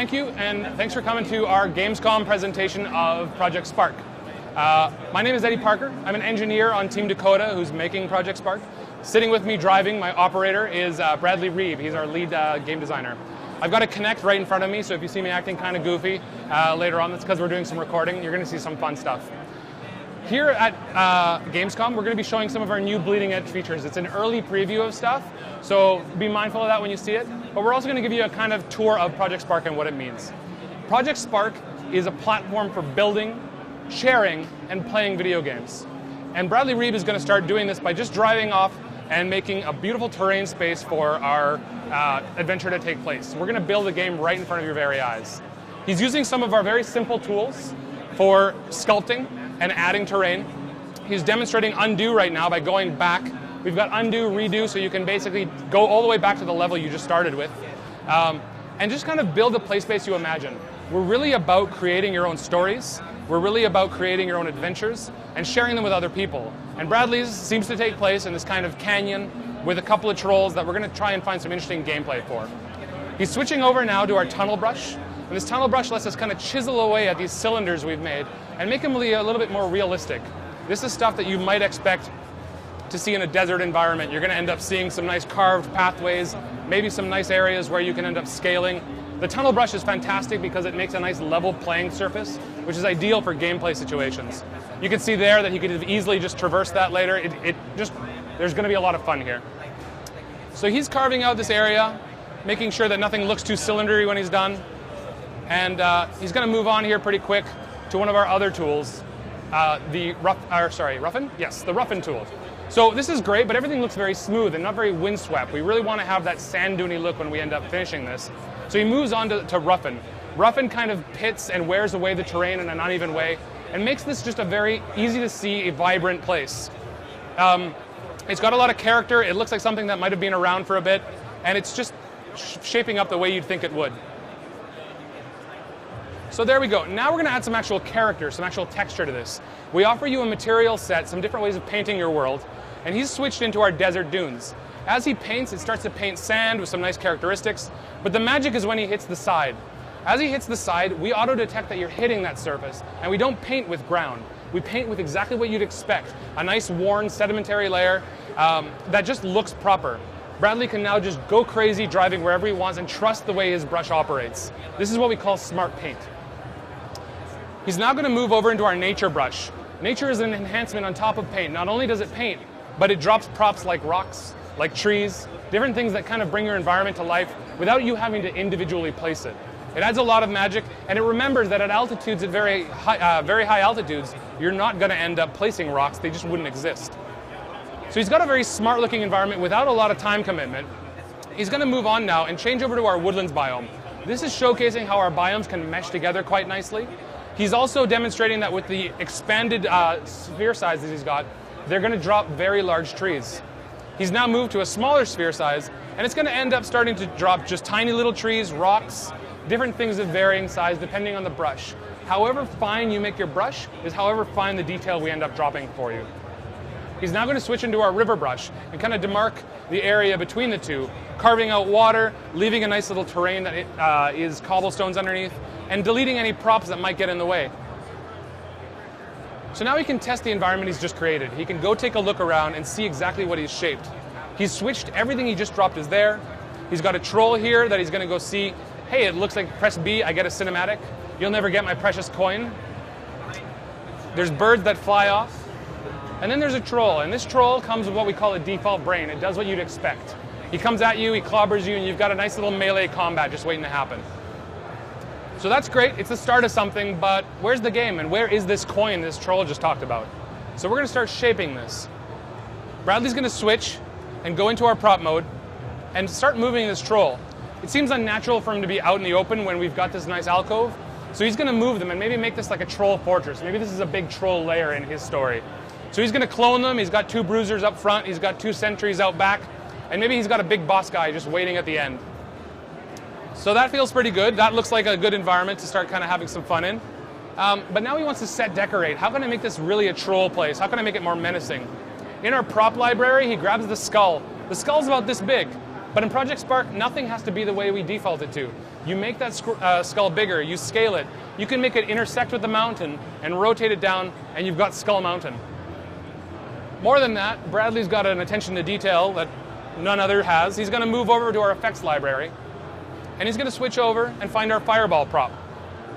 Thank you, and thanks for coming to our Gamescom presentation of Project Spark. My name is Eddie Parker. I'm an engineer on Team Dakota who's making Project Spark. Sitting with me driving, my operator, is Bradley Reeb. He's our lead game designer. I've got a kinect right in front of me, so if you see me acting kind of goofy later on, that's because we're doing some recording. You're going to see some fun stuff. Here at Gamescom, we're going to be showing some of our new bleeding edge features. It's an early preview of stuff, so be mindful of that when you see it. But we're also going to give you a kind of tour of Project Spark and what it means. Project Spark is a platform for building, sharing, and playing video games. And Bradley Reeb is going to start doing this by just driving off and making a beautiful terrain space for our adventure to take place. We're going to build a game right in front of your very eyes. He's using some of our very simple tools for sculpting and adding terrain. He's demonstrating undo right now by going back. We've got undo, redo, so you can basically go all the way back to the level you just started with. And just kind of build the play space you imagine. We're really about creating your own stories. We're really about creating your own adventures and sharing them with other people. And Bradley's seems to take place in this kind of canyon with a couple of trolls that we're going to try and find some interesting gameplay for. He's switching over now to our tunnel brush. And this tunnel brush lets us kind of chisel away at these cylinders we've made and make them a little bit more realistic. This is stuff that you might expect to see in a desert environment. You're going to end up seeing some nice carved pathways, maybe some nice areas where you can end up scaling. The tunnel brush is fantastic because it makes a nice level playing surface, which is ideal for gameplay situations. You can see there that he could easily just traverse that later. There's going to be a lot of fun here. So he's carving out this area, making sure that nothing looks too cylindery when he's done. And he's going to move on here pretty quick to one of our other tools, the Roughen? Yes, the Roughen tool. So this is great, but everything looks very smooth and not very windswept. We really want to have that sand dune-y look when we end up finishing this. So he moves on to Roughen. Roughen kind of pits and wears away the terrain in an uneven way and makes this just a very easy to see, vibrant place. It's got a lot of character. It looks like something that might have been around for a bit, and it's just shaping up the way you'd think it would. So there we go. Now we're going to add some actual character, some actual texture to this. We offer you a material set, some different ways of painting your world, and he's switched into our desert dunes. As he paints, it starts to paint sand with some nice characteristics, but the magic is when he hits the side. As he hits the side, we auto-detect that you're hitting that surface, and we don't paint with ground. We paint with exactly what you'd expect, a nice worn sedimentary layer that just looks proper. Bradley can now just go crazy driving wherever he wants and trust the way his brush operates. This is what we call smart paint. He's now going to move over into our nature brush. Nature is an enhancement on top of paint. Not only does it paint, but it drops props like rocks, like trees, different things that kind of bring your environment to life without you having to individually place it. It adds a lot of magic, and it remembers that at altitudes, at very high altitudes, you're not going to end up placing rocks. They just wouldn't exist. So he's got a very smart looking environment without a lot of time commitment. He's going to move on now and change over to our woodlands biome. This is showcasing how our biomes can mesh together quite nicely. He's also demonstrating that with the expanded sphere sizes he's got, they're going to drop very large trees. He's now moved to a smaller sphere size, and it's going to end up starting to drop just tiny little trees, rocks, different things of varying size depending on the brush. However fine you make your brush is however fine the detail we end up dropping for you. He's now going to switch into our river brush and kind of demarc the area between the two, carving out water, leaving a nice little terrain that is cobblestones underneath, and deleting any props that might get in the way. So now he can test the environment he's just created. He can go take a look around and see exactly what he's shaped. He's switched, everything he just dropped is there. He's got a troll here that he's going to go see. Hey, it looks like press B, I get a cinematic. You'll never get my precious coin. There's birds that fly off. And then there's a troll, and this troll comes with what we call a default brain. It does what you'd expect. He comes at you, he clobbers you, and you've got a nice little melee combat just waiting to happen. So that's great, it's the start of something, but where's the game, and where is this coin this troll just talked about? So we're going to start shaping this. Bradley's going to switch and go into our prop mode and start moving this troll. It seems unnatural for him to be out in the open when we've got this nice alcove, so he's going to move them and maybe make this like a troll fortress. Maybe this is a big troll lair in his story. So he's going to clone them. He's got 2 bruisers up front. He's got 2 sentries out back. And maybe he's got a big boss guy just waiting at the end. So that feels pretty good. That looks like a good environment to start kind of having some fun in. But now he wants to set decorate. How can I make this really a troll place? How can I make it more menacing? In our prop library, he grabs the skull. The skull's about this big. But in Project Spark, nothing has to be the way we default it to. You make that skull bigger, you scale it, you can make it intersect with the mountain and rotate it down, and you've got Skull Mountain. More than that, Bradley's got an attention to detail that none other has. He's going to move over to our effects library, and he's going to switch over and find our fireball prop.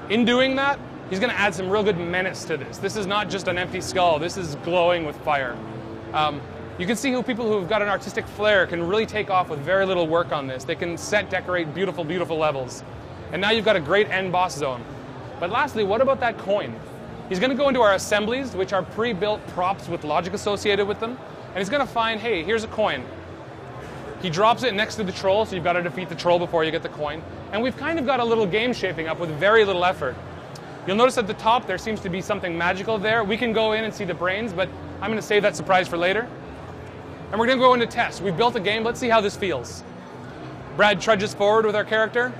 In doing that, he's going to add some real good menace to this. This is not just an empty skull. This is glowing with fire. You can see how people who have got an artistic flair can really take off with very little work on this. They can set, decorate beautiful, beautiful levels. And now you've got a great end boss zone. But lastly, what about that coin? He's going to go into our assemblies, which are pre-built props with logic associated with them, and he's going to find, hey, here's a coin. He drops it next to the troll, so you've got to defeat the troll before you get the coin. And we've kind of got a little game shaping up with very little effort. You'll notice at the top there seems to be something magical there. We can go in and see the brains, but I'm going to save that surprise for later. And we're going to go into test. We've built a game. Let's see how this feels. Brad trudges forward with our character.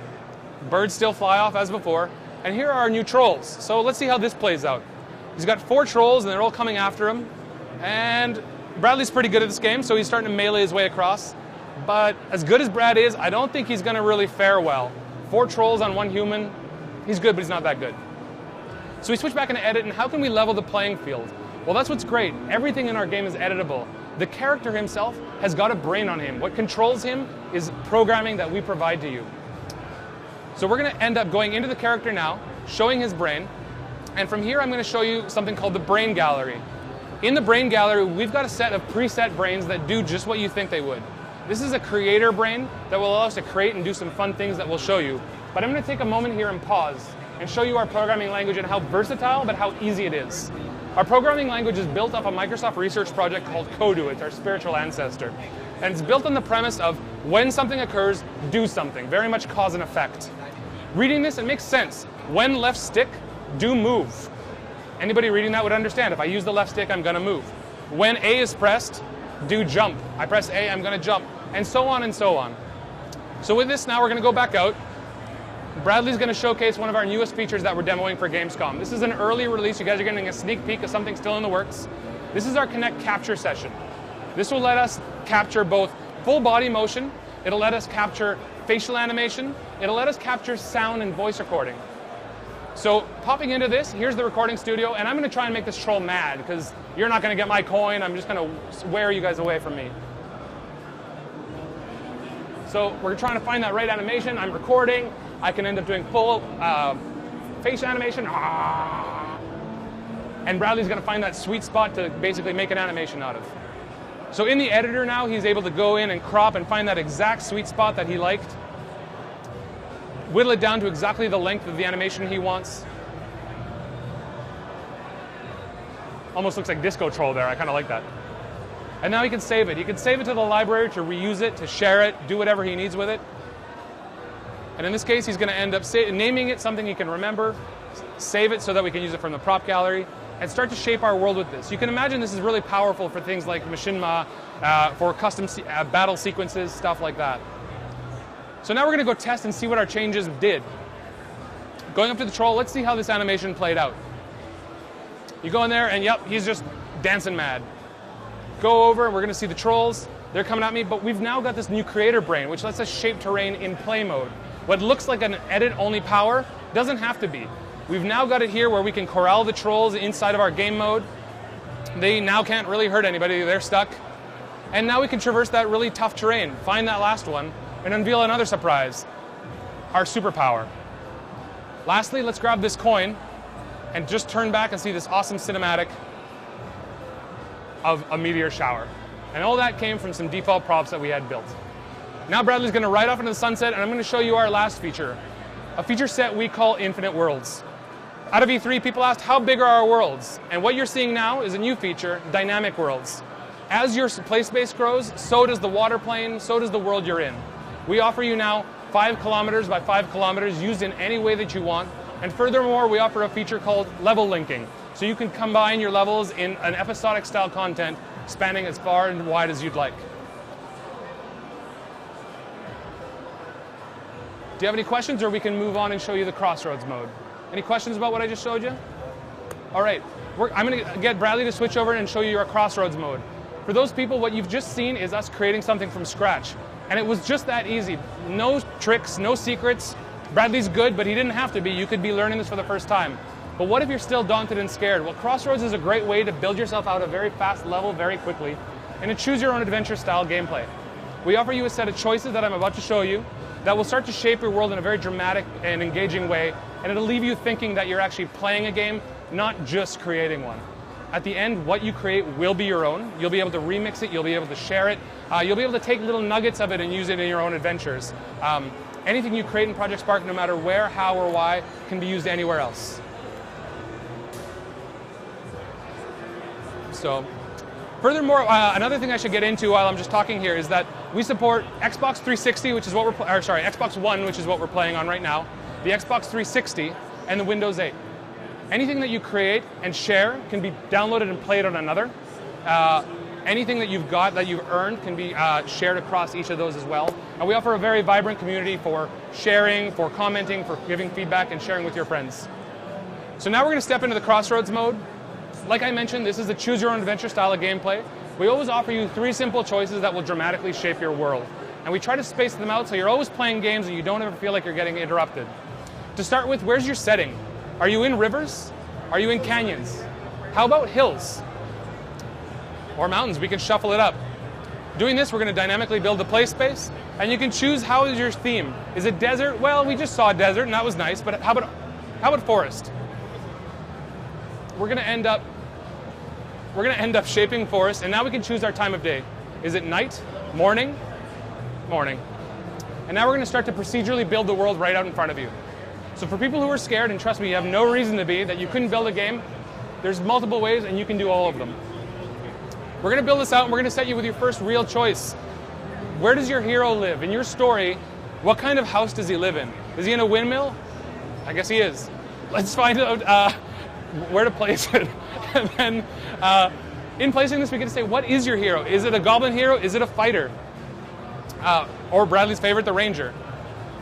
Birds still fly off as before. And here are our new trolls. So let's see how this plays out. He's got 4 trolls, and they're all coming after him. And Bradley's pretty good at this game, so he's starting to melee his way across. But as good as Brad is, I don't think he's going to really fare well. 4 trolls on 1 human. He's good, but he's not that good. So we switch back into edit, and how can we level the playing field? Well, that's what's great. Everything in our game is editable. The character himself has got a brain on him. What controls him is programming that we provide to you. So we're going to end up going into the character now, showing his brain, and from here I'm going to show you something called the Brain Gallery. In the Brain Gallery, we've got a set of preset brains that do just what you think they would. This is a creator brain that will allow us to create and do some fun things that we'll show you. But I'm going to take a moment here and pause and show you our programming language and how versatile, but how easy it is. Our programming language is built off a Microsoft research project called Kodu. It's our spiritual ancestor. And it's built on the premise of when something occurs, do something. Very much cause and effect. Reading this, it makes sense. When left stick, do move. Anybody reading that would understand. If I use the left stick, I'm going to move. When A is pressed, do jump. I press A, I'm going to jump. And so on and so on. So with this now, we're going to go back out. Bradley's going to showcase one of our newest features that we're demoing for Gamescom. This is an early release. You guys are getting a sneak peek of something still in the works. This is our Kinect capture session. This will let us capture both full body motion. It'll let us capture facial animation. It'll let us capture sound and voice recording. So popping into this, here's the recording studio, and I'm going to try and make this troll mad because you're not going to get my coin. I'm just going to wear you guys away from me. So we're trying to find that right animation. I'm recording. I can end up doing full face animation. And Bradley's going to find that sweet spot to basically make an animation out of. So in the editor now, he's able to go in and crop and find that exact sweet spot that he liked. Whittle it down to exactly the length of the animation he wants. Almost looks like Disco Troll there. I kind of like that. And now he can save it. He can save it to the library to reuse it, to share it, do whatever he needs with it. And in this case, he's going to end up naming it something he can remember, save it so that we can use it from the prop gallery, and start to shape our world with this. You can imagine this is really powerful for things like machinima, for custom battle sequences, stuff like that. So now we're going to go test and see what our changes did. Going up to the troll, let's see how this animation played out. You go in there, and yep, he's just dancing mad. Go over, and we're going to see the trolls. They're coming at me, but we've now got this new creator brain, which lets us shape terrain in play mode. What looks like an edit-only power doesn't have to be. We've now got it here where we can corral the trolls inside of our game mode. They now can't really hurt anybody, they're stuck. And now we can traverse that really tough terrain, find that last one, and unveil another surprise, our superpower. Lastly, let's grab this coin and just turn back and see this awesome cinematic of a meteor shower. And all that came from some default props that we had built. Now Bradley's going to ride off into the sunset, and I'm going to show you our last feature, a feature set we call Infinite Worlds. Out of E3, people asked, how big are our worlds? And what you're seeing now is a new feature, Dynamic Worlds. As your play space grows, so does the water plane, so does the world you're in. We offer you now 5 kilometers by 5 kilometers used in any way that you want. And furthermore, we offer a feature called level linking. So you can combine your levels in an episodic style content spanning as far and wide as you'd like. Do you have any questions, or we can move on and show you the Crossroads mode? Any questions about what I just showed you? All right, I'm going to get Bradley to switch over and show you our Crossroads mode. For those people, what you've just seen is us creating something from scratch. And it was just that easy. No tricks, no secrets. Bradley's good, but he didn't have to be. You could be learning this for the first time. But what if you're still daunted and scared? Well, Crossroads is a great way to build yourself out a very fast level very quickly and to choose your own adventure style gameplay. We offer you a set of choices that I'm about to show you that will start to shape your world in a very dramatic and engaging way, and it'll leave you thinking that you're actually playing a game, not just creating one. At the end, what you create will be your own. You'll be able to remix it, you'll be able to share it, you'll be able to take little nuggets of it and use it in your own adventures. Anything you create in Project Spark, no matter where, how, or why, can be used anywhere else. So, furthermore, another thing I should get into while I'm just talking here is that we support Xbox 360, which is what Xbox One, which is what we're playing on right now, the Xbox 360, and the Windows 8. Anything that you create and share can be downloaded and played on another. Anything that you've got, that you've earned, can be shared across each of those as well. And we offer a very vibrant community for sharing, for commenting, for giving feedback, and sharing with your friends. So now we're going to step into the Crossroads mode. Like I mentioned, this is a choose your own adventure style of gameplay. We always offer you 3 simple choices that will dramatically shape your world. And we try to space them out so you're always playing games and you don't ever feel like you're getting interrupted. To start with, where's your setting? Are you in rivers? Are you in canyons? How about hills? Or mountains? We can shuffle it up. Doing this, we're going to dynamically build the play space, and you can choose how is your theme. Is it desert? Well, we just saw desert, and that was nice, but how about forest? We're going to end up shaping forest, and now we can choose our time of day. Is it night? Morning? Morning. And now we're going to start to procedurally build the world right out in front of you. So for people who are scared, and trust me, you have no reason to be, that you couldn't build a game, there's multiple ways, and you can do all of them. We're going to build this out, and we're going to set you with your first real choice. Where does your hero live? In your story, what kind of house does he live in? Is he in a windmill? I guess he is. Let's find out where to place it. And then, in placing this, we get to say, what is your hero? Is it a goblin hero? Is it a fighter? Or Bradley's favorite, the ranger.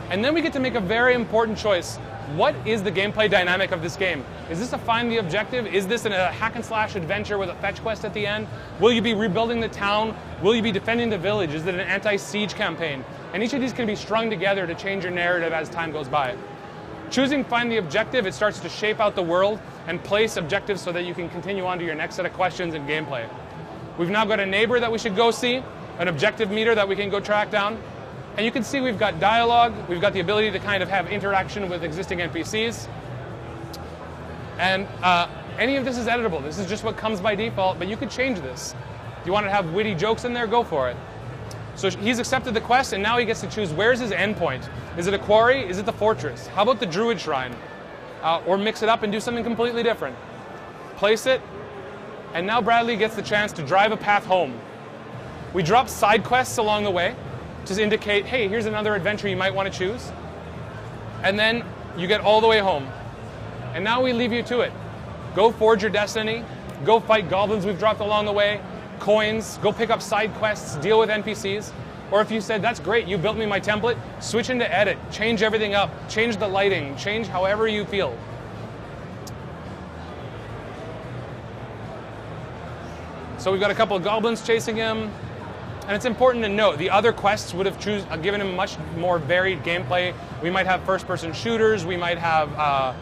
And then we get to make a very important choice. What is the gameplay dynamic of this game? Is this a find the objective? Is this a hack and slash adventure with a fetch quest at the end? Will you be rebuilding the town? Will you be defending the village? Is it an anti-siege campaign? And each of these can be strung together to change your narrative as time goes by. Choosing find the objective, it starts to shape out the world and place objectives so that you can continue on to your next set of questions and gameplay. We've now got a neighbor that we should go see, an objective meter that we can go track down. And you can see we've got dialogue, we've got the ability to kind of have interaction with existing NPCs. And any of this is editable. This is just what comes by default, but you could change this. If you want to have witty jokes in there, go for it. So he's accepted the quest, and now he gets to choose where's his endpoint. Is it a quarry? Is it the fortress? How about the druid shrine? Or mix it up and do something completely different. Place it, and now Bradley gets the chance to drive a path home. We drop side quests along the way to indicate, hey, here's another adventure you might want to choose. And then you get all the way home. And now we leave you to it. Go forge your destiny. Go fight goblins we've dropped along the way. Coins. Go pick up side quests. Deal with NPCs. Or if you said, that's great, you built me my template, switch into edit. Change everything up. Change the lighting. Change however you feel. So we've got a couple of goblins chasing him. And it's important to note, the other quests would have given him much more varied gameplay. We might have first-person shooters. We might have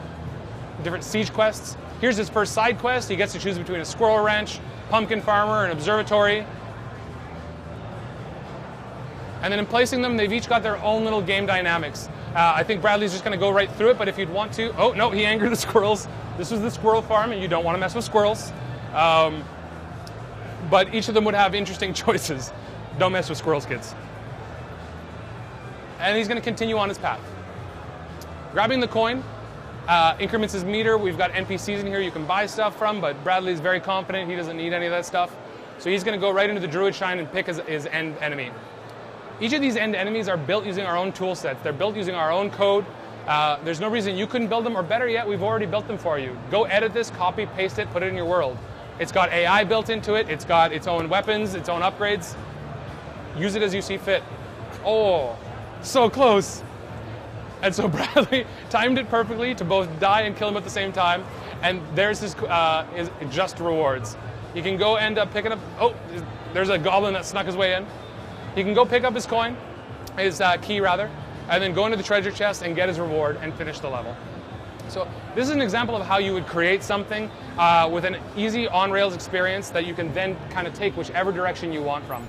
different siege quests. Here's his first side quest. He gets to choose between a squirrel ranch, pumpkin farmer, and observatory. And then in placing them, they've each got their own little game dynamics. I think Bradley's just going to go right through it, but if you'd want to... Oh, no, he angered the squirrels. This was the squirrel farm, and you don't want to mess with squirrels. But each of them would have interesting choices. Don't mess with squirrels, kids. And he's going to continue on his path. Grabbing the coin increments his meter. We've got NPCs in here you can buy stuff from, but Bradley's very confident he doesn't need any of that stuff. So he's going to go right into the druid shrine and pick his end enemy. Each of these end enemies are built using our own tool sets. They're built using our own code. There's no reason you couldn't build them, or better yet, we've already built them for you. Go edit this, copy, paste it, put it in your world. It's got AI built into it. It's got its own weapons, its own upgrades. Use it as you see fit. Oh, so close. And so Bradley timed it perfectly to both die and kill him at the same time. And there's his just rewards. You can go end up picking up... Oh, there's a goblin that snuck his way in. He can go pick up his coin, key rather, and then go into the treasure chest and get his reward and finish the level. So this is an example of how you would create something with an easy on-rails experience that you can then kind of take whichever direction you want from.